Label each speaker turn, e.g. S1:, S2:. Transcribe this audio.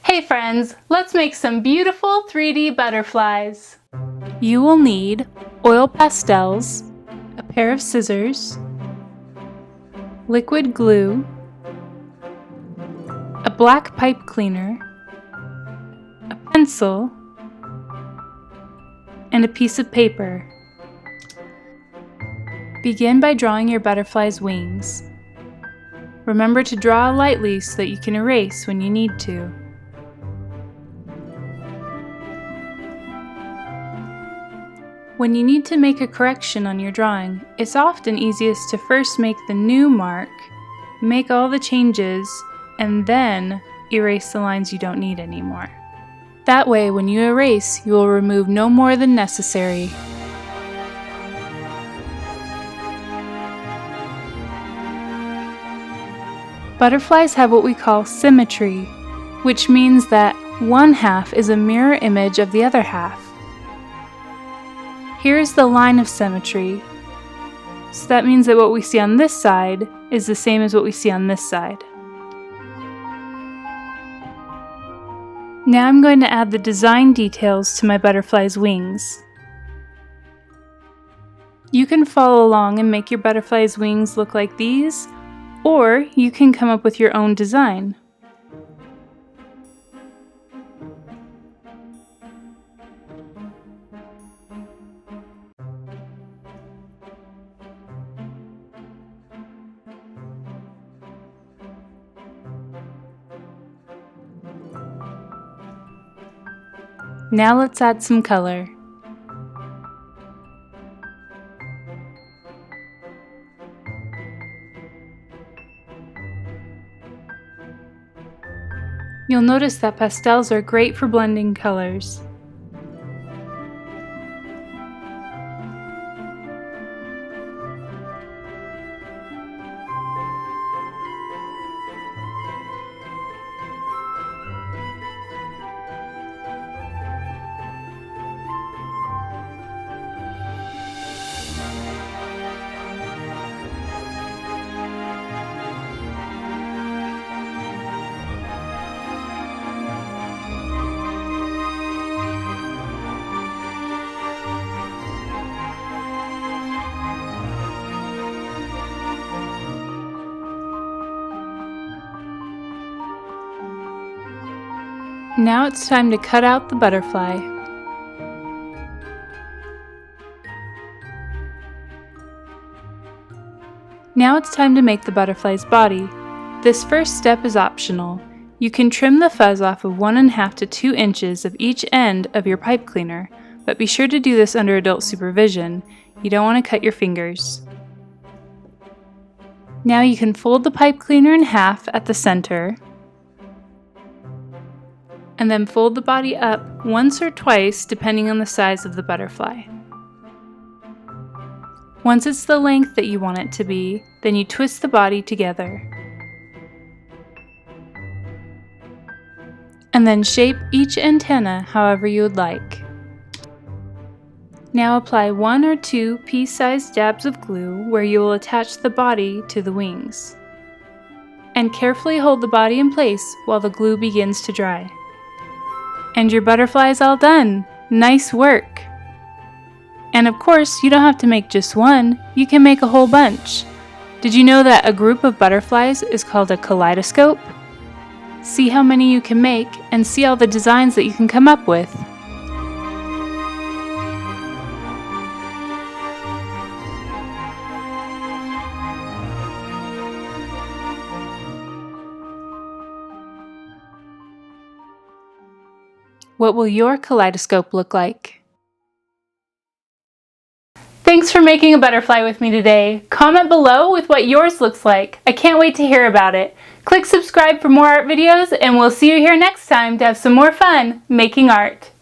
S1: Hey friends, let's make some beautiful 3D butterflies. You will need oil pastels, a pair of scissors, liquid glue, a black pipe cleaner, a pencil, and a piece of paper. Begin by drawing your butterfly's wings. Remember to draw lightly so that you can erase when you need to. When you need to make a correction on your drawing, it's often easiest to first make the new mark, make all the changes, and then erase the lines you don't need anymore. That way, when you erase, you will remove no more than necessary. Butterflies have what we call symmetry, which means that one half is a mirror image of the other half. Here is the line of symmetry, so that means that what we see on this side is the same as what we see on this side. Now I'm going to add the design details to my butterfly's wings. You can follow along and make your butterfly's wings look like these, or you can come up with your own design. Now let's add some color. You'll notice that pastels are great for blending colors. Now it's time to cut out the butterfly. Now it's time to make the butterfly's body. This first step is optional. You can trim the fuzz off of 1½ to 2 inches of each end of your pipe cleaner, but be sure to do this under adult supervision. You don't want to cut your fingers. Now you can fold the pipe cleaner in half at the center, and then fold the body up once or twice depending on the size of the butterfly. Once it's the length that you want it to be, then you twist the body together. And then shape each antenna however you would like. Now apply 1 or 2 pea-sized dabs of glue where you will attach the body to the wings. And carefully hold the body in place while the glue begins to dry. And your butterfly is all done! Nice work! And of course, you don't have to make just one, you can make a whole bunch. Did you know that a group of butterflies is called a kaleidoscope? See how many you can make and see all the designs that you can come up with. What will your kaleidoscope look like? Thanks for making a butterfly with me today. Comment below with what yours looks like. I can't wait to hear about it. Click subscribe for more art videos, and we'll see you here next time to have some more fun making art.